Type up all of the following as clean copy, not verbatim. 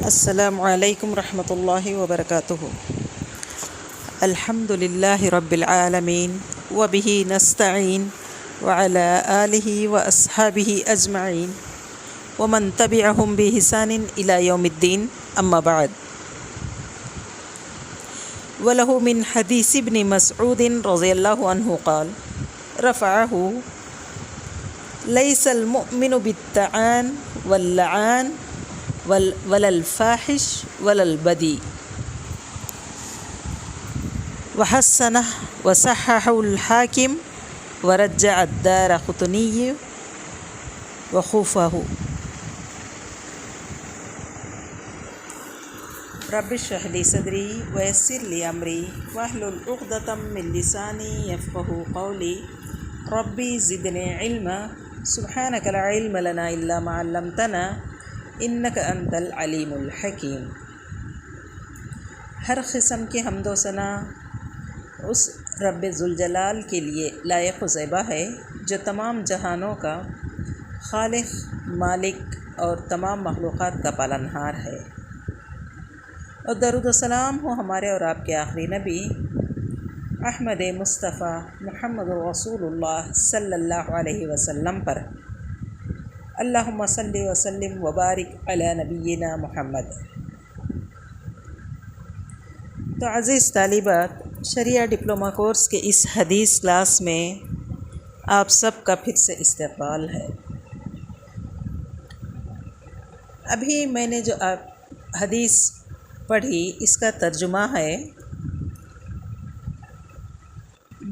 السلام علیکم ورحمۃ اللہ وبرکاتہ۔ الحمد للہ رب العالمین وبہ نستعین وعلی آلہ واصحابہ اجمعین ومن تبعہم بإحسان الی یوم الدین، اما بعد۔ وله من حدیث ابن مسعود رضی اللہ عنہ قال رفعہ لیس المؤمن بالطعان واللعان ولا الفاحش ولا البذیء، وحسنہ وصححہ الحاکم ورجع الدارقطنی وخوفہ۔ رب اشرح لی صدری ویسر لی امری واحلل عقدۃ من لسانی یفقہوا قولی۔ ربی زدنی علما سبحانک لا علم لنا الا ما علمتنا انک انت العلیم الحکیم۔ ہر قسم کی حمد و ثنا اس رب ذوالجلال کے لیے لائق و زیبا ہے جو تمام جہانوں کا خالق، مالک اور تمام مخلوقات کا پالنہار ہے، اور درود و سلام ہو ہمارے اور آپ کے آخری نبی احمد مصطفیٰ محمد رسول اللہ صلی اللہ علیہ وسلم پر۔ اللہم صلی وسلم وبارک علی نبینا محمد۔ تو عزیز طالبات، شریعہ ڈپلومہ کورس کے اس حدیث کلاس میں آپ سب کا پھر سے استقبال ہے۔ ابھی میں نے جو حدیث پڑھی اس کا ترجمہ ہے،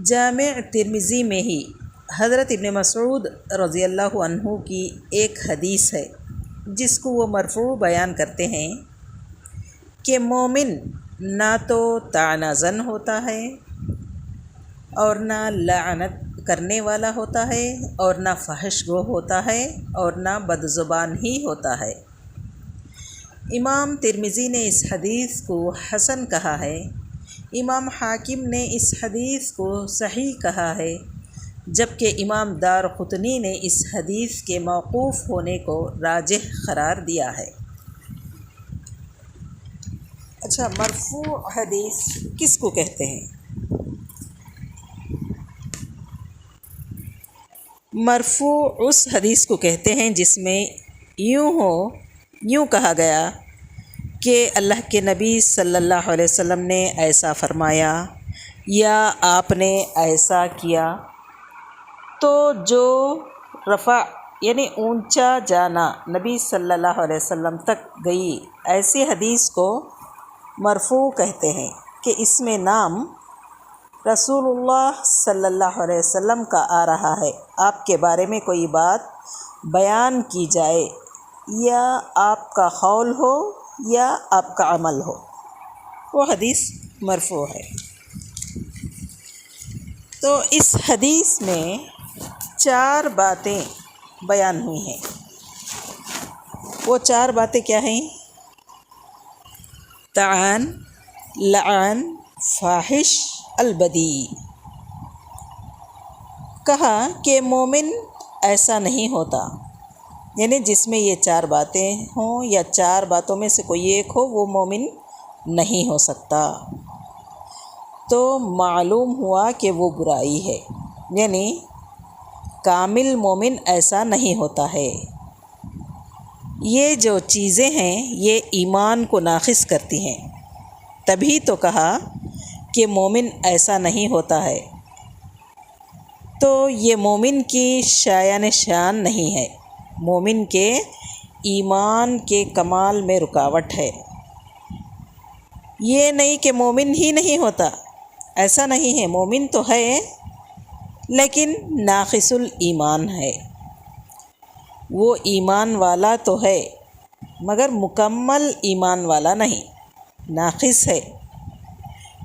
جامع ترمذی میں ہی حضرت ابن مسعود رضی اللہ عنہ کی ایک حدیث ہے جس کو وہ مرفوع بیان کرتے ہیں کہ مومن نہ تو طعنہ زن ہوتا ہے اور نہ لعنت کرنے والا ہوتا ہے اور نہ فحش گو ہوتا ہے اور نہ بدزبان ہی ہوتا ہے۔ امام ترمذی نے اس حدیث کو حسن کہا ہے، امام حاکم نے اس حدیث کو صحیح کہا ہے، جبکہ امام دارقطنی نے اس حدیث کے موقوف ہونے کو راجح قرار دیا ہے۔ اچھا، مرفوع حدیث کس کو کہتے ہیں؟ مرفوع اس حدیث کو کہتے ہیں جس میں یوں کہا گیا کہ اللہ کے نبی صلی اللہ علیہ وسلم نے ایسا فرمایا یا آپ نے ایسا کیا۔ تو جو رفع یعنی اونچا جانا نبی صلی اللہ علیہ وسلم تک گئی، ایسی حدیث کو مرفوع کہتے ہیں کہ اس میں نام رسول اللہ صلی اللہ علیہ وسلم کا آ رہا ہے، آپ کے بارے میں کوئی بات بیان کی جائے، یا آپ کا قول ہو یا آپ کا عمل ہو، وہ حدیث مرفوع ہے۔ تو اس حدیث میں 4 باتیں بیان ہوئی ہیں۔ وہ 4 باتیں کیا ہیں؟ طعن، لعن، فاحش، البذیء۔ کہا کہ مومن ایسا نہیں ہوتا، یعنی جس میں یہ 4 باتیں ہوں یا 4 باتوں میں سے کوئی ایک ہو، وہ مومن نہیں ہو سکتا۔ تو معلوم ہوا کہ وہ برائی ہے، یعنی کامل مومن ایسا نہیں ہوتا ہے۔ یہ جو چیزیں ہیں یہ ایمان کو ناقص کرتی ہیں، تبھی تو کہا کہ مومن ایسا نہیں ہوتا ہے۔ تو یہ مومن کی شایان شان نہیں ہے، مومن کے ایمان کے کمال میں رکاوٹ ہے۔ یہ نہیں کہ مومن ہی نہیں ہوتا، ایسا نہیں ہے، مومن تو ہے لیکن ناقص الایمان ہے۔ وہ ایمان والا تو ہے مگر مکمل ایمان والا نہیں، ناقص ہے۔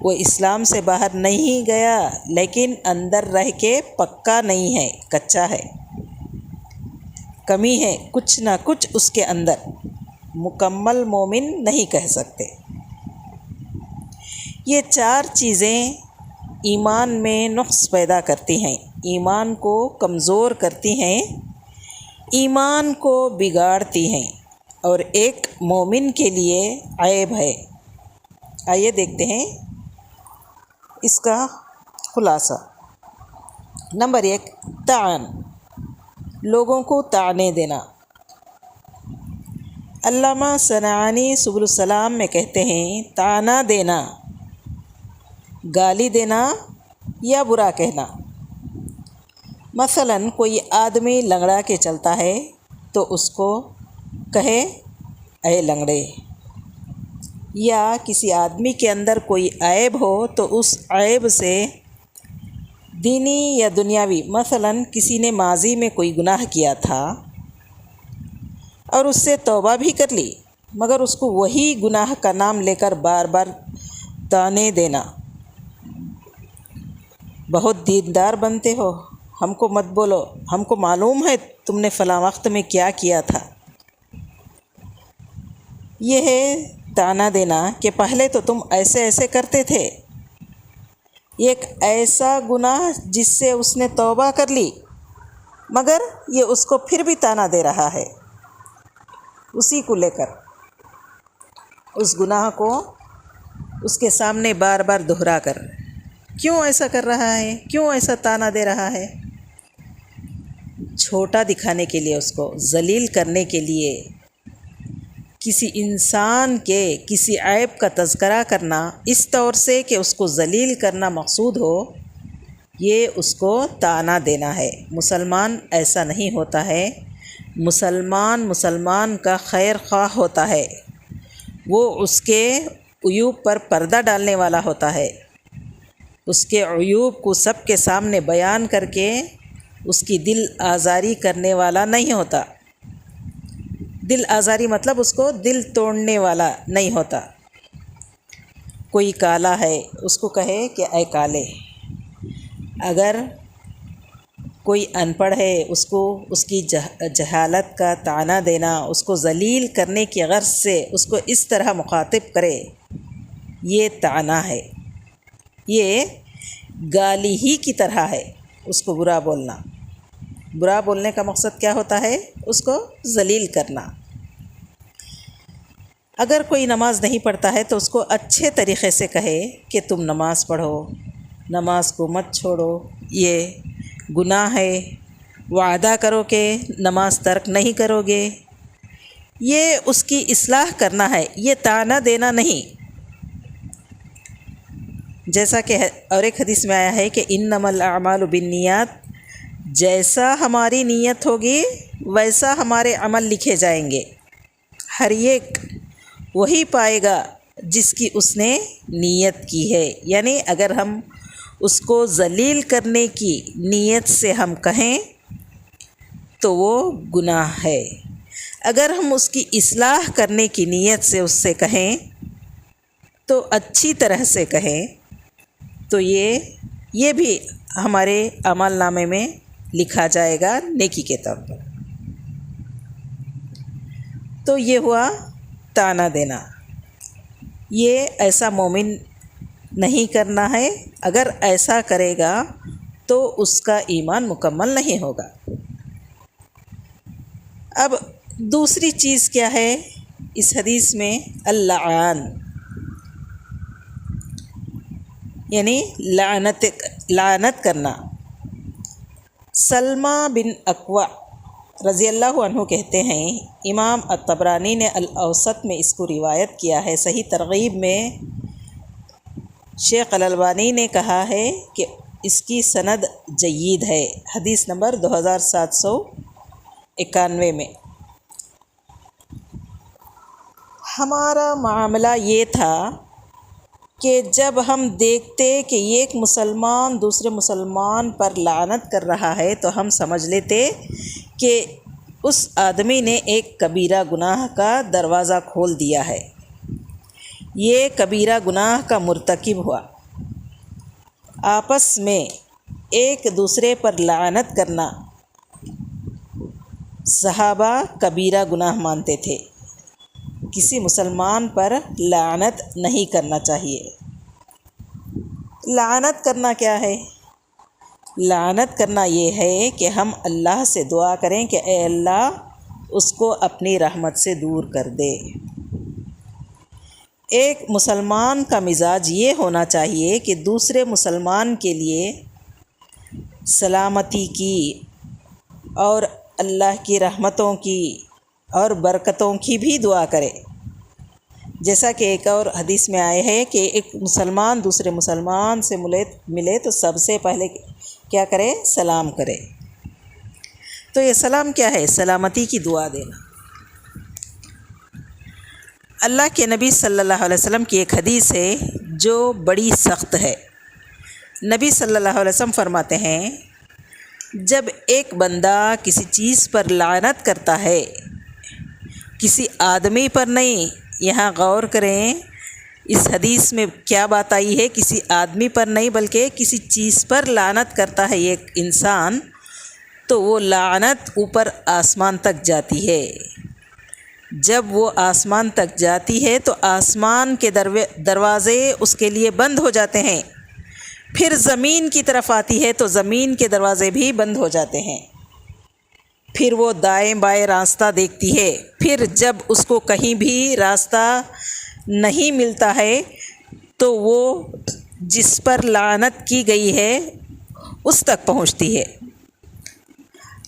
وہ اسلام سے باہر نہیں گیا لیکن اندر رہ کے پکا نہیں ہے، کچا ہے، کمی ہے، کچھ نہ کچھ اس کے اندر، مکمل مومن نہیں کہہ سکتے۔ یہ 4 چیزیں ایمان میں نقص پیدا کرتی ہیں، ایمان کو کمزور کرتی ہیں، ایمان کو بگاڑتی ہیں اور ایک مومن کے لیے عیب ہے۔ آئیے دیکھتے ہیں اس کا خلاصہ۔ نمبر 1، طعن، لوگوں کو طعنے دینا۔ علامہ صنعانی سبل السلام میں کہتے ہیں طعنہ دینا، گالی دینا یا برا کہنا۔ مثلاً کوئی آدمی لنگڑا کے چلتا ہے تو اس کو کہے اے لنگڑے، یا کسی آدمی کے اندر کوئی عیب ہو تو اس عیب سے دینی یا دنیاوی، مثلاً کسی نے ماضی میں کوئی گناہ کیا تھا اور اس سے توبہ بھی کر لی، مگر اس کو وہی گناہ کا نام لے کر بار بار طعنے دینا، بہت دیندار بنتے ہو، ہم کو مت بولو، ہم کو معلوم ہے تم نے فلاں وقت میں کیا کیا تھا۔ یہ ہے طعنہ دینا کہ پہلے تو تم ایسے ایسے کرتے تھے، ایک ایسا گناہ جس سے اس نے توبہ کر لی، مگر یہ اس کو پھر بھی طعنہ دے رہا ہے، اسی کو لے کر اس گناہ کو اس کے سامنے بار بار دہرا کر کیوں ایسا کر رہا ہے، کیوں ایسا طعنہ دے رہا ہے، چھوٹا دکھانے کے لیے، اس کو ذلیل کرنے کے لیے، کسی انسان کے کسی عیب کا تذکرہ کرنا اس طور سے کہ اس کو ذلیل کرنا مقصود ہو، یہ اس کو طعنہ دینا ہے۔ مسلمان ایسا نہیں ہوتا ہے، مسلمان کا خیر خواہ ہوتا ہے، وہ اس کے عیوب پر پردہ ڈالنے والا ہوتا ہے، اس کے عیوب کو سب کے سامنے بیان کر کے اس کی دل آزاری کرنے والا نہیں ہوتا۔ دل آزاری مطلب اس کو دل توڑنے والا نہیں ہوتا۔ کوئی کالا ہے اس کو کہے کہ اے کالے، اگر کوئی ان پڑھ ہے اس کو اس کی جہالت کا طعنہ دینا، اس کو ذلیل کرنے کی غرض سے اس کو اس طرح مخاطب کرے، یہ طعنہ ہے، یہ گالی ہی کی طرح ہے۔ اس کو برا بولنا، برا بولنے کا مقصد کیا ہوتا ہے؟ اس کو ذلیل کرنا۔ اگر کوئی نماز نہیں پڑھتا ہے تو اس کو اچھے طریقے سے کہے کہ تم نماز پڑھو، نماز کو مت چھوڑو، یہ گناہ ہے، وعدہ کرو کہ نماز ترک نہیں کرو گے، یہ اس کی اصلاح کرنا ہے، یہ طعنہ دینا نہیں۔ جیسا کہ اور ایک حدیث میں آیا ہے کہ انما الاعمال بالنیات، جیسا ہماری نیت ہوگی ویسا ہمارے عمل لکھے جائیں گے، ہر ایک وہی پائے گا جس کی اس نے نیت کی ہے۔ یعنی اگر ہم اس کو ذلیل کرنے کی نیت سے ہم کہیں تو وہ گناہ ہے، اگر ہم اس کی اصلاح کرنے کی نیت سے اس سے کہیں تو اچھی طرح سے کہیں تو یہ بھی ہمارے عمل نامے میں لکھا جائے گا نیکی کے طور پر۔ تو یہ ہوا طعنہ دینا، یہ ایسا مومن نہیں کرنا ہے، اگر ایسا کرے گا تو اس کا ایمان مکمل نہیں ہوگا۔ اب دوسری چیز کیا ہے اس حدیث میں؟ اللعان، یعنی لعنت کرنا۔ سلمہ بن اکوع رضی اللہ عنہ کہتے ہیں، امام الطبرانی نے الاوسط میں اس کو روایت کیا ہے، صحیح ترغیب میں شیخ الالبانی نے کہا ہے کہ اس کی سند جید ہے، حدیث نمبر 2791 میں۔ ہمارا معاملہ یہ تھا کہ جب ہم دیکھتے کہ ایک مسلمان دوسرے مسلمان پر لعنت کر رہا ہے تو ہم سمجھ لیتے کہ اس آدمی نے ایک کبیرہ گناہ کا دروازہ کھول دیا ہے، یہ کبیرہ گناہ کا مرتکب ہوا۔ آپس میں ایک دوسرے پر لعنت کرنا صحابہ کبیرہ گناہ مانتے تھے، کسی مسلمان پر لعنت نہیں کرنا چاہیے۔ لعنت کرنا کیا ہے؟ لعنت کرنا یہ ہے کہ ہم اللہ سے دعا کریں کہ اے اللہ اس کو اپنی رحمت سے دور کر دے۔ ایک مسلمان کا مزاج یہ ہونا چاہیے کہ دوسرے مسلمان کے لیے سلامتی کی اور اللہ کی رحمتوں کی اور برکتوں کی بھی دعا کرے، جیسا کہ ایک اور حدیث میں آئے ہے کہ ایک مسلمان دوسرے مسلمان سے ملے تو سب سے پہلے کیا کرے؟ سلام کرے۔ تو یہ سلام کیا ہے؟ سلامتی کی دعا دینا۔ اللہ کے نبی صلی اللہ علیہ وسلم کی ایک حدیث ہے جو بڑی سخت ہے۔ نبی صلی اللہ علیہ وسلم فرماتے ہیں، جب ایک بندہ کسی چیز پر لعنت کرتا ہے، کسی آدمی پر نہیں، یہاں غور کریں اس حدیث میں کیا بات آئی ہے، کسی آدمی پر نہیں بلکہ کسی چیز پر لعنت کرتا ہے ایک انسان، تو وہ لعنت اوپر آسمان تک جاتی ہے۔ جب وہ آسمان تک جاتی ہے تو آسمان کے دروازے اس کے لیے بند ہو جاتے ہیں، پھر زمین کی طرف آتی ہے تو زمین کے دروازے بھی بند ہو جاتے ہیں، پھر وہ دائیں بائیں راستہ دیکھتی ہے، پھر جب اس کو کہیں بھی راستہ نہیں ملتا ہے تو وہ جس پر لعنت کی گئی ہے اس تک پہنچتی ہے۔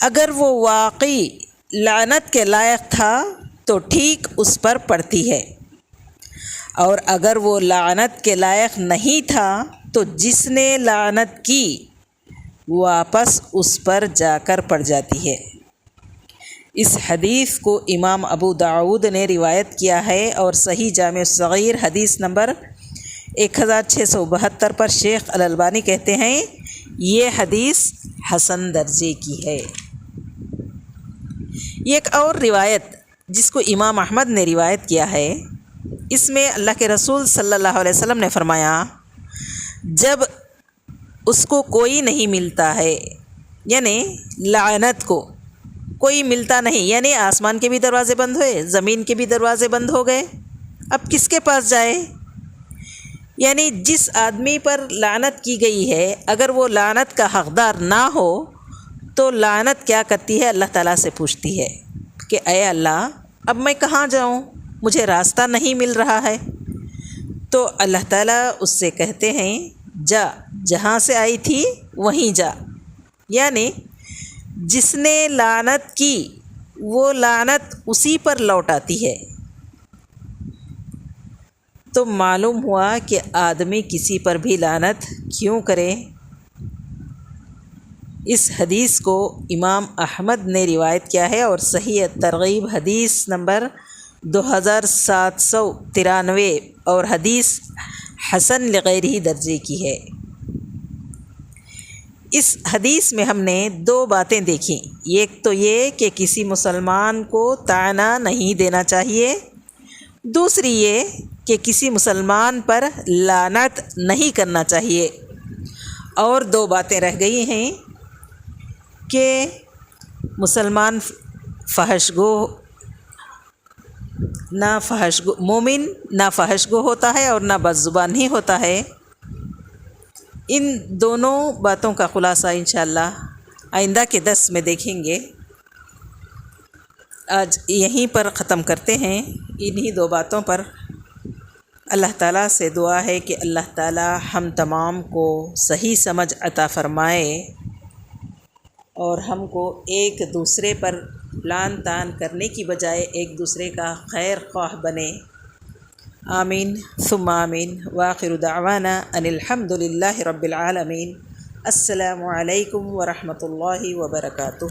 اگر وہ واقعی لعنت کے لائق تھا تو ٹھیک اس پر پڑتی ہے، اور اگر وہ لعنت کے لائق نہیں تھا تو جس نے لعنت کی واپس اس پر جا کر پڑ جاتی ہے۔ اس حدیث کو امام ابو داؤد نے روایت کیا ہے، اور صحیح جامع صغیر حدیث نمبر 1672 پر شیخ الالبانی کہتے ہیں یہ حدیث حسن درجے کی ہے۔ یہ ایک اور روایت جس کو امام احمد نے روایت کیا ہے، اس میں اللہ کے رسول صلی اللہ علیہ وسلم نے فرمایا، جب اس کو کوئی نہیں ملتا ہے، یعنی لعنت کو کوئی ملتا نہیں، یعنی آسمان کے بھی دروازے بند ہوئے، زمین کے بھی دروازے بند ہو گئے، اب کس کے پاس جائے؟ یعنی جس آدمی پر لعنت کی گئی ہے اگر وہ لعنت کا حقدار نہ ہو تو لعنت کیا کرتی ہے؟ اللہ تعالیٰ سے پوچھتی ہے کہ اے اللہ، اب میں کہاں جاؤں؟ مجھے راستہ نہیں مل رہا ہے۔ تو اللہ تعالیٰ اس سے کہتے ہیں، جا، جہاں سے آئی تھی وہیں جا، یعنی جس نے لعنت کی وہ لعنت اسی پر لوٹ آتی ہے۔ تو معلوم ہوا کہ آدمی کسی پر بھی لعنت کیوں کرے۔ اس حدیث کو امام احمد نے روایت کیا ہے، اور صحیح ترغیب حدیث نمبر 2793 اور حدیث حسن لغیرہ درجے کی ہے۔ اس حدیث میں ہم نے دو باتیں دیکھیں، ایک تو یہ کہ کسی مسلمان کو طعنہ نہیں دینا چاہیے، دوسری یہ کہ کسی مسلمان پر لعنت نہیں کرنا چاہیے، اور دو باتیں رہ گئی ہیں کہ مسلمان مومن نہ فحش گو ہوتا ہے اور نہ بد زبان ہی ہوتا ہے۔ ان دونوں باتوں کا خلاصہ انشاءاللہ آئندہ کے درس میں دیکھیں گے۔ آج یہیں پر ختم کرتے ہیں، انہی دو باتوں پر۔ اللہ تعالیٰ سے دعا ہے کہ اللہ تعالیٰ ہم تمام کو صحیح سمجھ عطا فرمائے اور ہم کو ایک دوسرے پر لعن طعن کرنے کی بجائے ایک دوسرے کا خیر خواہ بنے۔ آمین ثم آمین، وآخر دعوانا ان الحمد للہ رب العالمین۔ السلام علیکم ورحمۃ اللہ وبرکاتہ۔